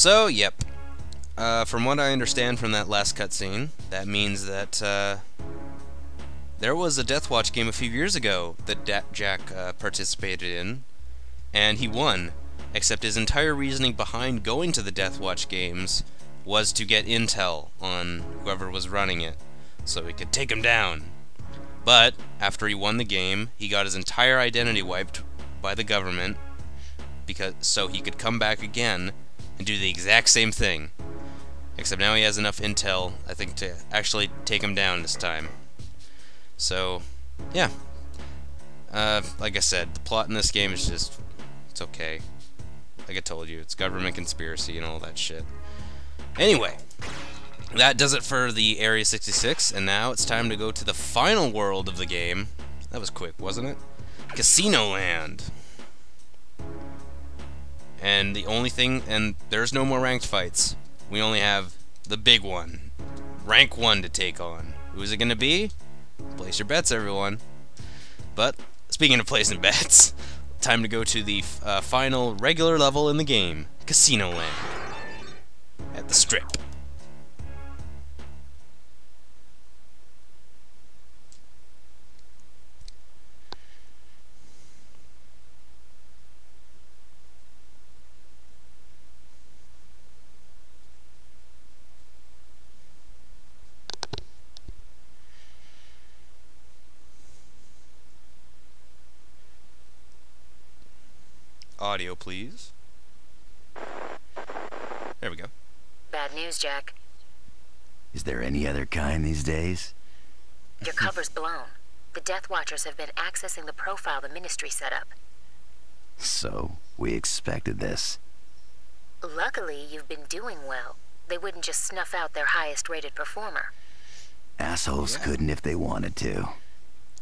So, yep. From what I understand from that last cutscene, that means that there was a Deathwatch game a few years ago that Jack participated in, and he won. Except his entire reasoning behind going to the Deathwatch games was to get intel on whoever was running it, so he could take him down. But after he won the game, he got his entire identity wiped by the government, so he could come back again and do the exact same thing. Except now he has enough intel, I think, to actually take him down this time. So, yeah. Like I said, the plot in this game is just, it's okay. Like I told you, it's government conspiracy and all that shit. Anyway, that does it for the Area 66, and now it's time to go to the final world of the game. That was quick, wasn't it? Casino Land. And the only thing, and there's no more ranked fights. We only have the big one. Rank 1 to take on. Who is it going to be? Place your bets, everyone. But, speaking of placing bets, time to go to the final regular level in the game. Casino Land. At the Strip. Audio, please. There we go. Bad news, Jack. Is there any other kind these days? Your cover's blown. The Death Watchers have been accessing the profile the Ministry set up. So, we expected this. Luckily, you've been doing well. They wouldn't just snuff out their highest-rated performer. Assholes couldn't if they wanted to.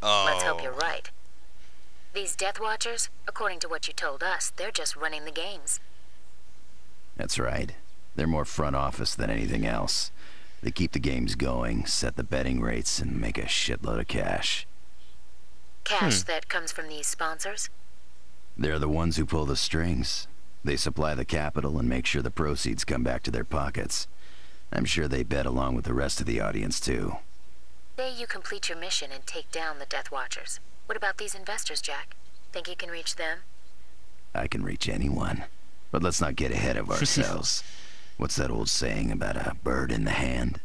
Oh. Let's hope you're right. These Death Watchers, according to what you told us, they're just running the games. That's right. They're more front office than anything else. They keep the games going, set the betting rates, and make a shitload of cash. Cash that comes from these sponsors? They're the ones who pull the strings. They supply the capital and make sure the proceeds come back to their pockets. I'm sure they bet along with the rest of the audience, too. Say you complete your mission and take down the Death Watchers. What about these investors, Jack? Think you can reach them? I can reach anyone. But let's not get ahead of ourselves. What's that old saying about a bird in the hand?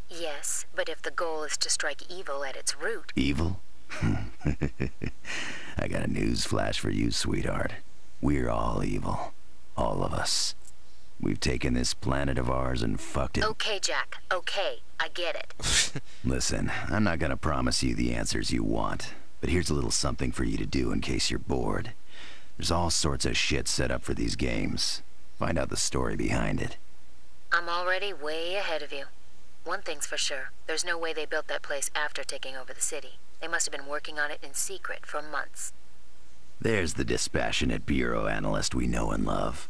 Yes, but if the goal is to strike evil at its root... Evil? I got a news flash for you, sweetheart. We're all evil. All of us. We've taken this planet of ours and fucked it. Okay, Jack. Okay. I get it. Listen, I'm not gonna promise you the answers you want, but here's a little something for you to do in case you're bored. There's all sorts of shit set up for these games. Find out the story behind it. I'm already way ahead of you. One thing's for sure. There's no way they built that place after taking over the city. They must have been working on it in secret for months. There's the dispassionate bureau analyst we know and love.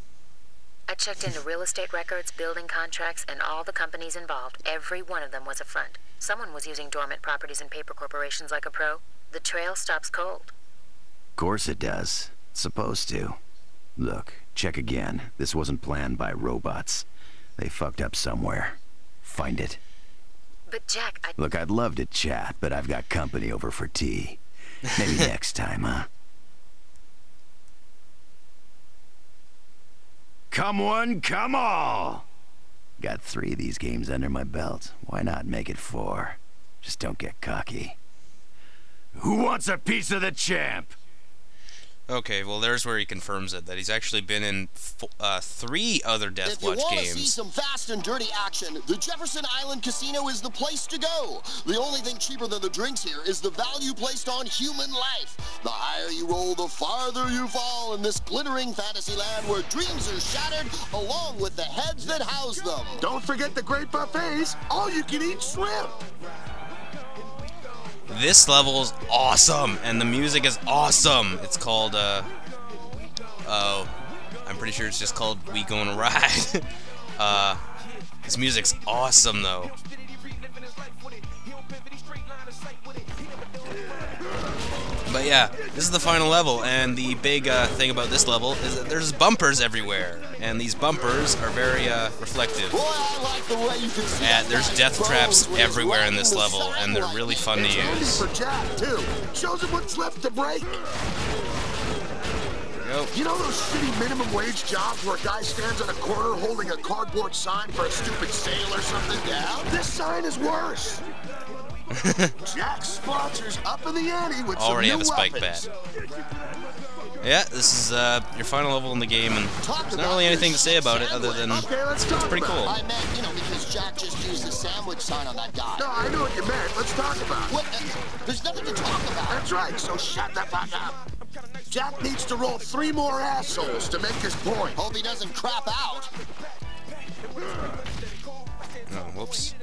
I checked into real estate records, building contracts, and all the companies involved. Every one of them was a front. Someone was using dormant properties and paper corporations like a pro. The trail stops cold. Course it does. It's supposed to. Look, check again. This wasn't planned by robots. They fucked up somewhere. Find it. But Jack, Look, I'd love to chat, but I've got company over for tea. Maybe next time, huh? Come one, come all! Got 3 of these games under my belt. Why not make it 4? Just don't get cocky. Who wants a piece of the champ? Okay, well, there's where he confirms it, that he's actually been in 3 other Deathwatch games. If you want to see some fast and dirty action, the Jefferson Island Casino is the place to go. The only thing cheaper than the drinks here is the value placed on human life. The higher you roll, the farther you fall in this glittering fantasy land where dreams are shattered along with the heads that house them. Don't forget the great buffets, all-you-can-eat shrimp. This level's awesome, and the music is awesome. It's called, I'm pretty sure it's just called We Gonna Ride. This music's awesome, though. But yeah, this is the final level, and the big thing about this level is that there's bumpers everywhere. and these bumpers are very reflective. Boy, I like the way you can see that There's guy's death bones traps when he's everywhere in this rocking the level, and they're sidelight. really fun to use. For Jack, too. Shows him what's left to break. Nope. You know those shitty minimum wage jobs where a guy stands on a corner holding a cardboard sign for a stupid sale or something? Yeah. This sign is worse. Jack's sponsors up in the ante with Already some have new a spike weapons. bat. Yeah, this is your final level in the game, and there's not really anything to say about it other than let's it's pretty cool. I meant, you know, because Jack just used the sandwich sign on that guy. No, I know what you meant. Let's talk about it. What? There's nothing to talk about. That's right, so shut the fuck up. Jack needs to roll 3 more assholes to make his point. Hope he doesn't crap out. Oh, whoops.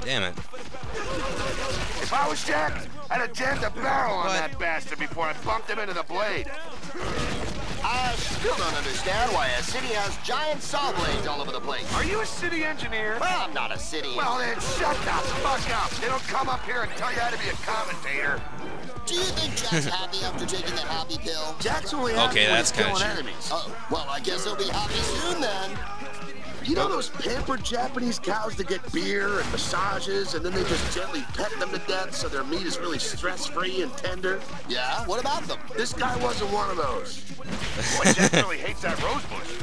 Damn it. If I was Jack, I'd have jammed a barrel on that bastard before I bumped him into the blade. I still don't understand why a city has giant saw blades all over the place. Are you a city engineer? Well, I'm not a city. Well, then shut the fuck up. They don't come up here and tell you how to be a commentator. Do you think Jack's happy after taking the happy pill? Jack's only happy Okay, when that's he's kinda killing cheap. enemies. Oh, well, I guess he'll be happy soon then. You know those pampered Japanese cows that get beer and massages, and then they just gently pet them to death so their meat is really stress-free and tender? Yeah? What about them? This guy wasn't one of those. Boy, Jack really hates that rose bush.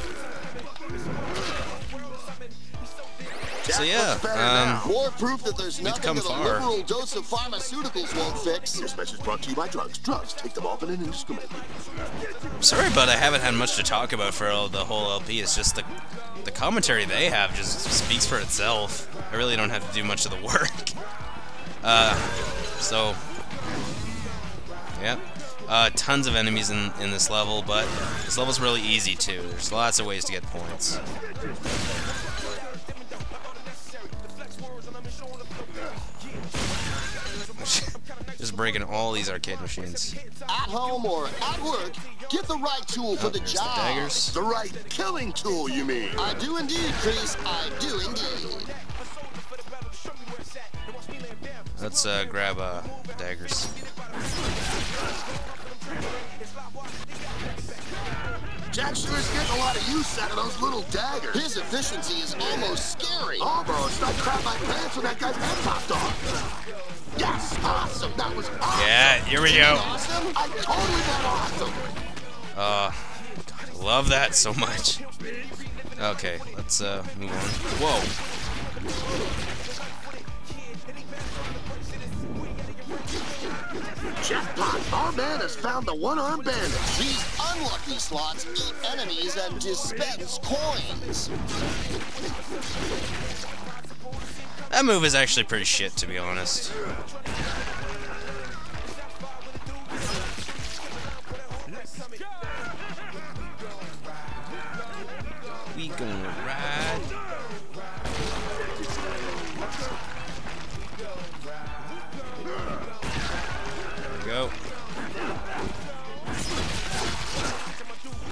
So yeah, More proof that there's nothing come that a far. liberal dose of pharmaceuticals won't fix. This message brought to you by drugs. Drugs. Take them often and indiscriminately. sorry, but I haven't had much to talk about for the whole LP. It's just the commentary they have just speaks for itself. I really don't have to do much of the work. So, yeah. Tons of enemies in this level, but this level's really easy too. There's lots of ways to get points. Just breaking all these arcade machines. At home or at work, get the right tool for the There's job. the daggers. The right killing tool, you mean? I do indeed, Chris. I do indeed. Let's grab daggers. Jack sure is getting a lot of use out of those little daggers. His efficiency is almost scary. Almost. I crap my pants when that guy's head popped off. Yes, awesome. That was awesome. Yeah, here we go. Awesome. I totally got awesome. God, I love that so much. Okay, let's move on. Whoa. Jackpot. Our man has found the one-armed bandit. These unlucky slots eat enemies and dispense coins. That move is actually pretty shit, to be honest. We gonna ride. Go.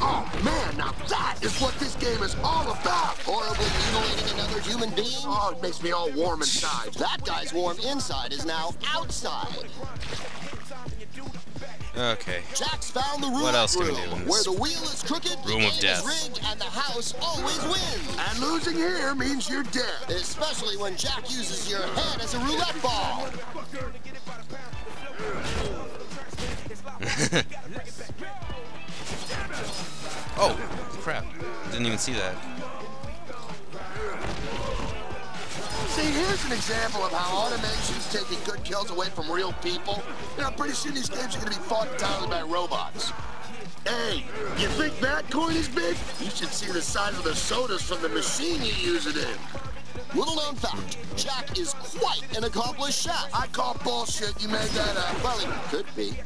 Oh, man, now that is what this game is all about. Horribly mutilating another human being? Oh, it makes me all warm inside. That guy's warm inside is now outside. Okay. Jack's found the roulette What else can we room, do in where this the wheel is crooked, the room game of death? is rigged, and the house always wins. And losing here means you're dead. Especially when Jack uses your head as a roulette ball. Oh, crap. Didn't even see that. See, here's an example of how automation's taking good kills away from real people. You know, pretty soon these games are going to be fought entirely by robots. Hey, you think that coin is big? You should see the size of the sodas from the machine you use it in. Little known fact, Jack is quite an accomplished chef. I call bullshit. You made that up. Well, he could be.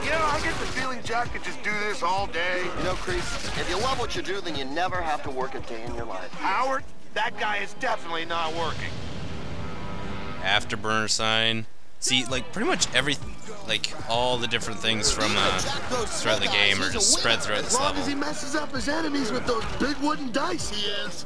You know, I get the feeling Jack could just do this all day. You know, Crease, if you love what you do, then you never have to work a day in your life. Howard, that guy is definitely not working. Afterburner sign. See, like, pretty much all the different things from throughout the game are just spread throughout this As long level. as he messes up his enemies with those big wooden dice he is.